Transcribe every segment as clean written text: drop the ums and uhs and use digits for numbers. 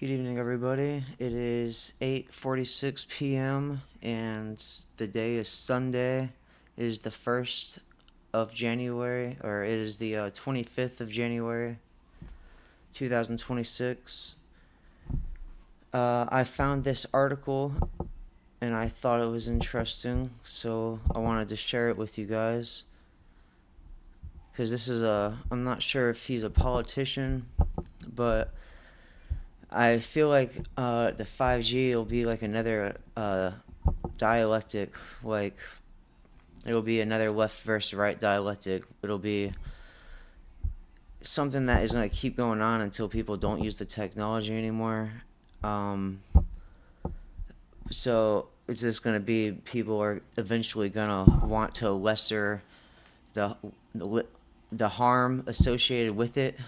Good evening, everybody. It is 8:46 p.m. and the day is Sunday. It is the 1st of January, or it is the 25th of January, 2026. I found this article and I thought it was interesting, so I wanted to share it with you guys. Because I'm not sure if he's a politician, but I feel like the 5G will be like another dialectic, like it'll be another left versus right dialectic. It'll be something that is going to keep going on until people don't use the technology anymore. Um, so it's just going to be people are eventually going to want to lesser the, the the harm associated with it,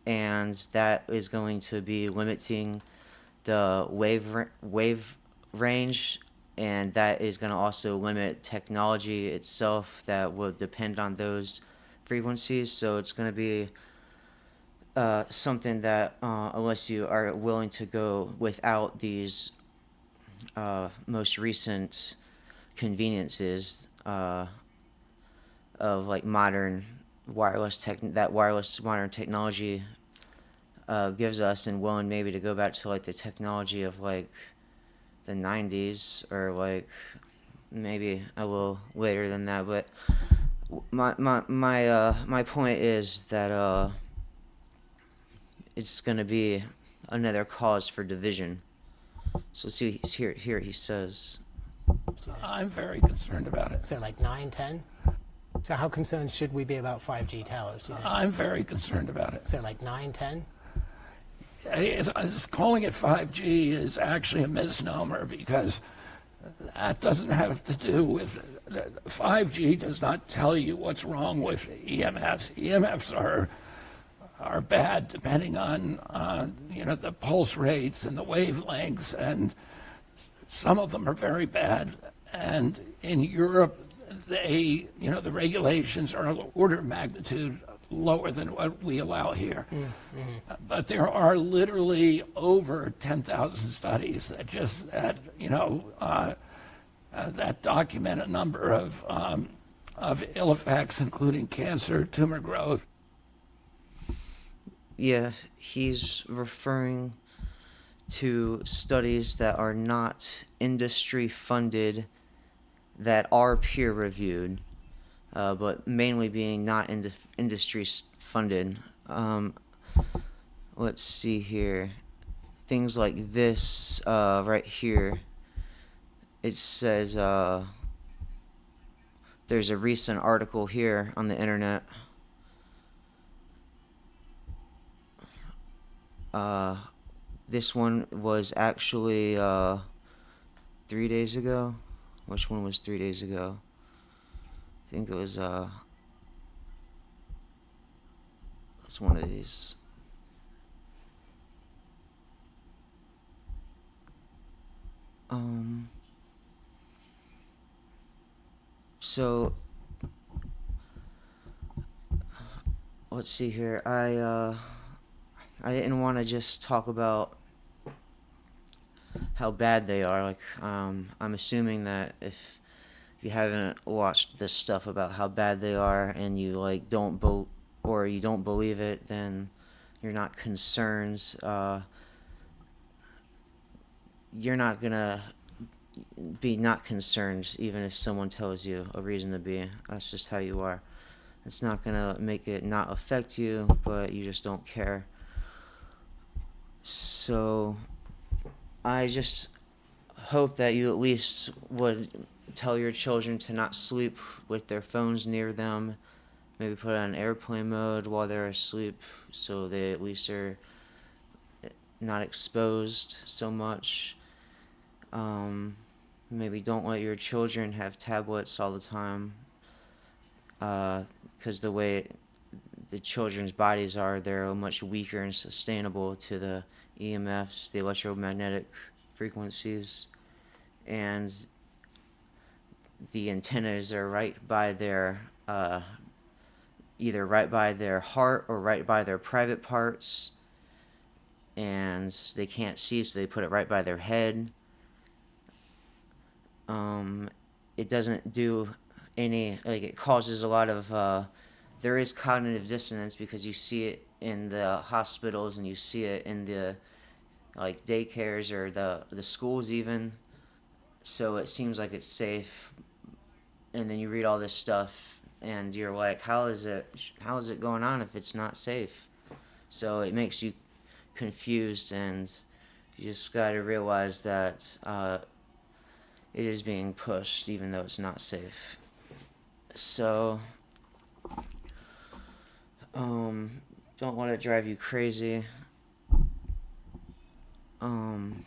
and that is going to be limiting the wave range, and that is going to also limit technology itself that will depend on those frequencies. So it's going to be something that unless you are willing to go without these most recent conveniences of like modern wireless modern technology gives us, and willing maybe to go back to like the technology of like the 90s, or like maybe a little later than that. But my point is that it's going to be another cause for division. So see here he says, I'm very concerned about it. So like 9, 10? So how concerned should we be about 5G towers, do you think? I'm very concerned about it. So like 9, 10? Calling it 5G is actually a misnomer because that doesn't have to do with 5G does not tell you what's wrong with EMFs. EMFs are bad depending on the pulse rates and the wavelengths, and some of them are very bad. And in Europe, the regulations are an order of magnitude lower than what we allow here. But there are literally over 10,000 studies that document a number of ill effects, including cancer, tumor growth. yeah, he's referring to studies that are not industry funded, that are peer reviewed, but mainly being not industry funded. Let's see here. Things like this right here. It says there's a recent article here on the internet. This one was actually 3 days ago. Which one was 3 days ago? I think it was it's one of these. So let's see here. I didn't want to just talk about how bad they are. Like I'm assuming that if you haven't watched this stuff about how bad they are, and you like or you don't believe it, then you're not concerned. You're not gonna be not concerned even if someone tells you a reason to be. That's just how you are. It's not gonna make it not affect you, but you just don't care. So I just hope that you at least would tell your children to not sleep with their phones near them. Maybe put it on airplane mode while they're asleep, so they at least are not exposed so much. Maybe don't let your children have tablets all the time, because the way the children's bodies are, they're much weaker and sustainable to the EMFs, the electromagnetic frequencies, and the antennas are right by their either right by their heart or right by their private parts, and they can't see, so they put it right by their head. It doesn't do any, like, it causes a lot of, there is cognitive dissonance because you see it in the hospitals and you see it in the, like, daycares or the schools even. So it seems like it's safe, and then you read all this stuff and you're like, how is it going on if it's not safe? So it makes you confused, and you just got to realize that it is being pushed even though it's not safe. So don't let it drive you crazy.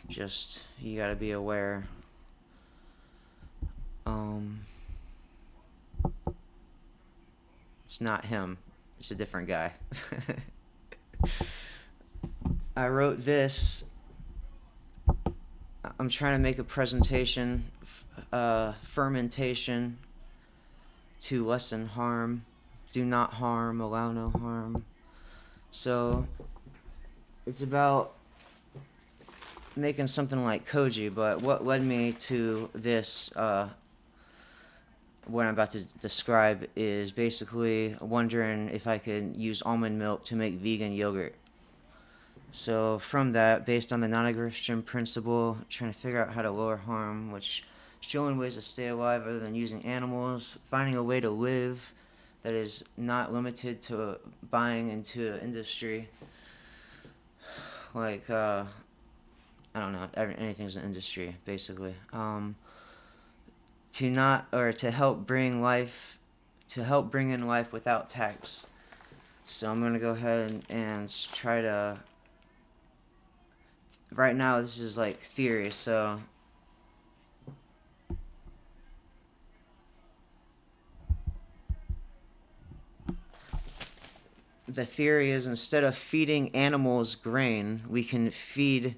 Just, you got to be aware. It's not him, it's a different guy. I wrote this. I'm trying to make a presentation, fermentation to lessen harm, do not harm, allow no harm. So it's about making something like koji, but what led me to this, what I'm about to describe, is basically wondering if I could use almond milk to make vegan yogurt. So from that, based on the non-aggression principle, trying to figure out how to lower harm, which showing ways to stay alive other than using animals, finding a way to live that is not limited to buying into industry. Like, I don't know, anything's an industry, basically. To help bring in life without tax. So I'm gonna go ahead and try to. Right now, this is like theory, so. The theory is, instead of feeding animals grain, we can feed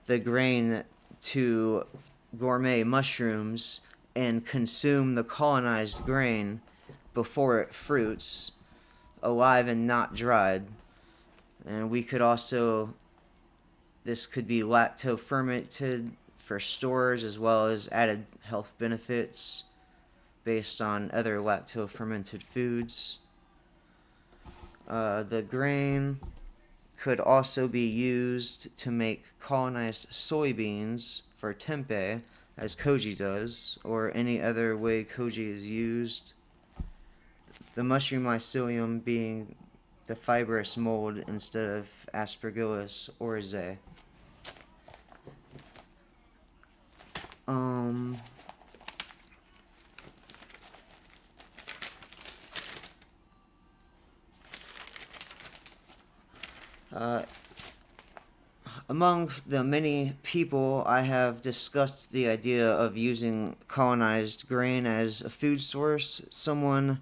the grain to gourmet mushrooms and consume the colonized grain before it fruits, alive and not dried. And we could also, this could be lacto fermented for stores, as well as added health benefits based on other lacto fermented foods. The grain could also be used to make colonized soybeans for tempeh, as koji does, or any other way koji is used. The mushroom mycelium being the fibrous mold instead of Aspergillus oryzae. Among the many people I have discussed the idea of using colonized grain as a food source, someone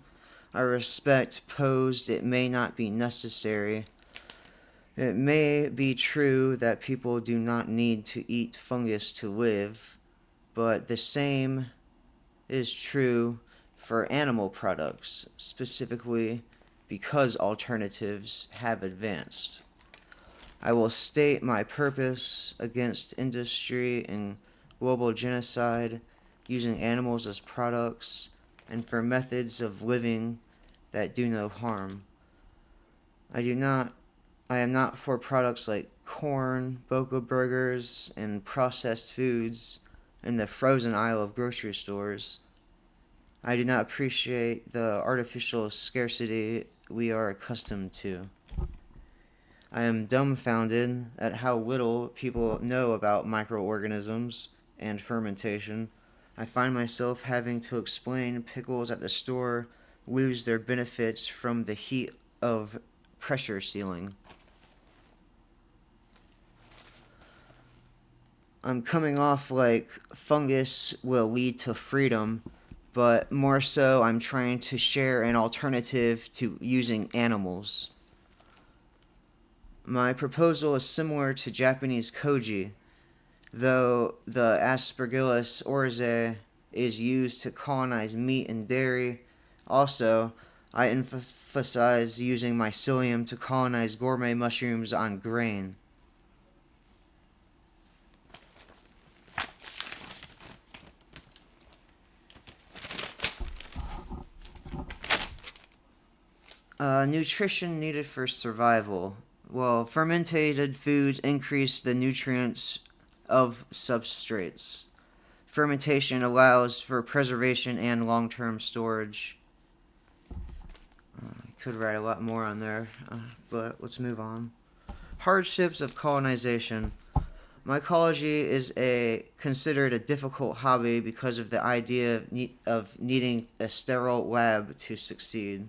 I respect posed it may not be necessary. It may be true that people do not need to eat fungus to live, but the same is true for animal products, specifically because alternatives have advanced. I will state my purpose against industry and global genocide, using animals as products, and for methods of living that do no harm. I am not for products like corn, Boca burgers, and processed foods in the frozen aisle of grocery stores. I do not appreciate the artificial scarcity we are accustomed to. I am dumbfounded at how little people know about microorganisms and fermentation. I find myself having to explain pickles at the store lose their benefits from the heat of pressure sealing. I'm coming off like fungus will lead to freedom, but more so I'm trying to share an alternative to using animals. My proposal is similar to Japanese koji, though the Aspergillus oryzae is used to colonize meat and dairy. Also, I emphasize using mycelium to colonize gourmet mushrooms on grain. Nutrition needed for survival. Well, fermented foods increase the nutrients of substrates. Fermentation allows for preservation and long term storage. I could write a lot more on there, but let's move on. Hardships of colonization. Mycology is considered a difficult hobby because of the idea of needing a sterile lab to succeed.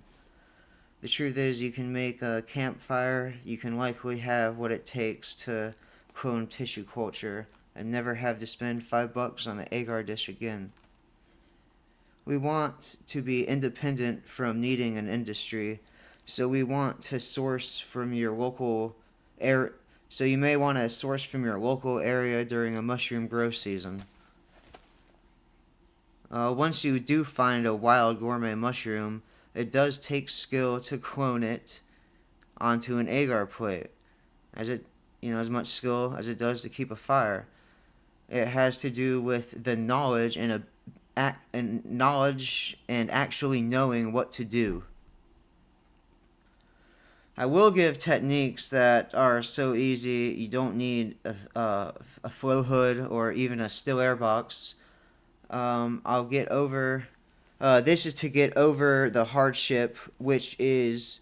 The truth is, you can make a campfire, you can likely have what it takes to clone tissue culture, and never have to spend $5 on an agar dish again. We want to be independent from needing an industry, so we want to source from your local area. So you may want to source from your local area during a mushroom growth season. Once you do find a wild gourmet mushroom, it does take skill to clone it onto an agar plate, as much skill as it does to keep a fire. It has to do with the knowledge and actually knowing what to do. I will give techniques that are so easy you don't need a flow hood or even a still air box. I'll get over. This is to get over the hardship, which is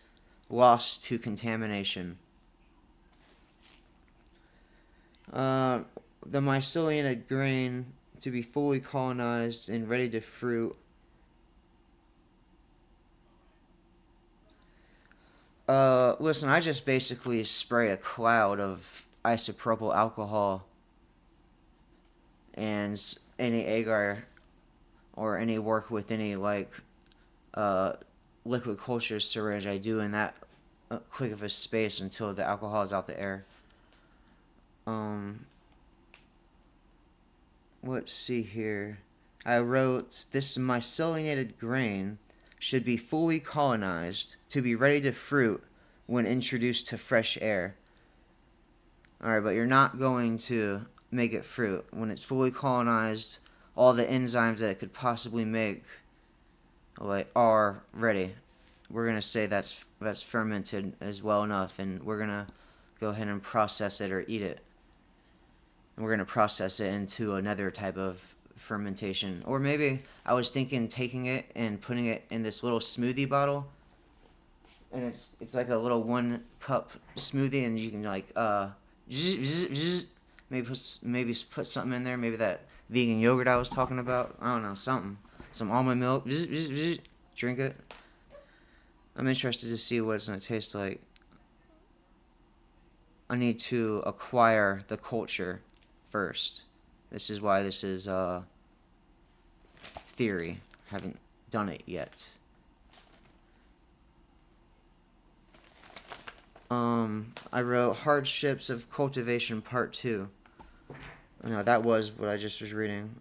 loss to contamination. The myceliated grain to be fully colonized and ready to fruit. Listen, I just basically spray a cloud of isopropyl alcohol and any agar or any work with any liquid culture syringe I do in that quick of a space until the alcohol is out the air. Let's see here. I wrote, this myceliated grain should be fully colonized to be ready to fruit when introduced to fresh air. Alright, but you're not going to make it fruit. When it's fully colonized, all the enzymes that it could possibly make are ready. We're going to say that's fermented as well enough, and we're going to go ahead and process it or eat it. And we're going to process it into another type of fermentation. Or maybe I was thinking taking it and putting it in this little smoothie bottle, and it's like a little 1 cup smoothie, and you can maybe put something in there, maybe that vegan yogurt I was talking about. I don't know, some almond milk, drink it. I'm interested to see what it's going to taste like. I need to acquire the culture first. This is why this is theory. Haven't done it yet. I wrote Hardships of Cultivation Part 2. No, that was what I just was reading.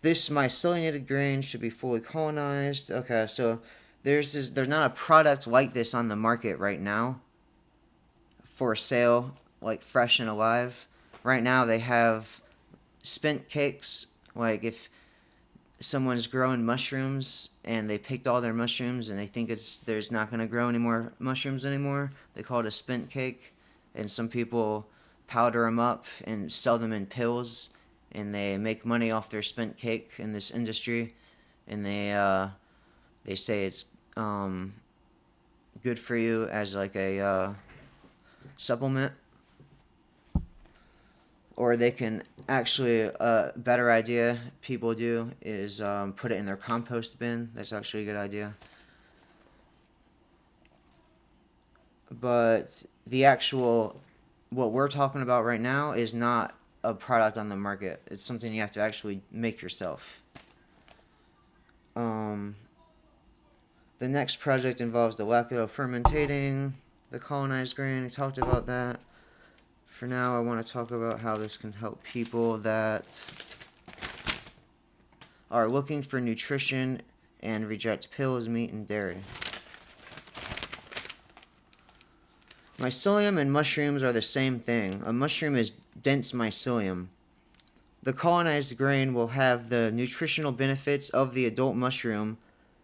This myceliated grain should be fully colonized. Okay, so there's not a product like this on the market right now for sale, like fresh and alive. Right now they have spent cakes. Like if someone's growing mushrooms and they picked all their mushrooms and they think there's not going to grow any more mushrooms anymore, they call it a spent cake. And some people powder them up and sell them in pills, and they make money off their spent cake in this industry, and they say it's good for you as like a supplement. Or they can actually, a better idea people do is put it in their compost bin. That's actually a good idea. But what we're talking about right now is not a product on the market. It's something you have to actually make yourself. The next project involves the lacto fermentating the colonized grain. I talked about that. For now, I want to talk about how this can help people that are looking for nutrition and reject pills, meat, and dairy. Mycelium and mushrooms are the same thing. A mushroom is dense mycelium. The colonized grain will have the nutritional benefits of the adult mushroom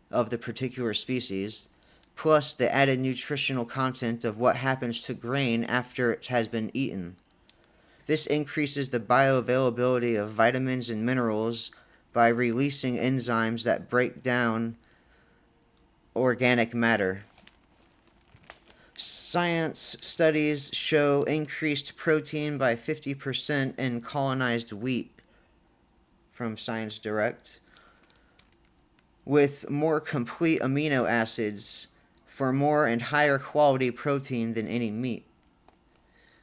of the particular species. plus the added nutritional content of what happens to grain after it has been eaten. This increases the bioavailability of vitamins and minerals by releasing enzymes that break down organic matter. Science studies show increased protein by 50% in colonized wheat from Science Direct, with more complete amino acids for more and higher quality protein than any meat.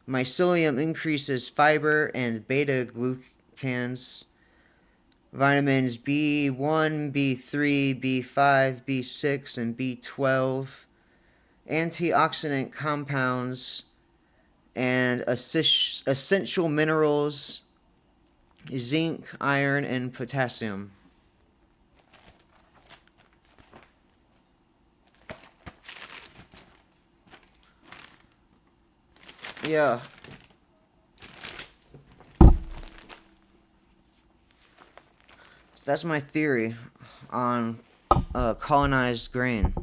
Mycelium increases fiber and beta glucans, vitamins B1, B3, B5, B6, and B12, antioxidant compounds, and essential minerals, zinc, iron, and potassium. Yeah. That's my theory on colonized grain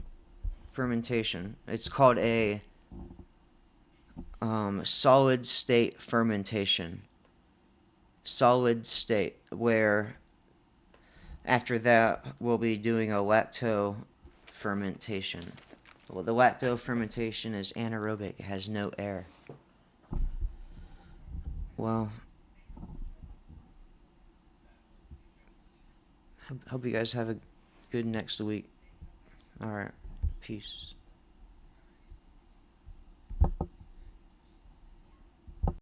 fermentation. It's called a solid state fermentation. Solid state, where after that we'll be doing a lacto fermentation. Well, the lacto fermentation is anaerobic, it has no air. Well, hope you guys have a good next week. All right, peace.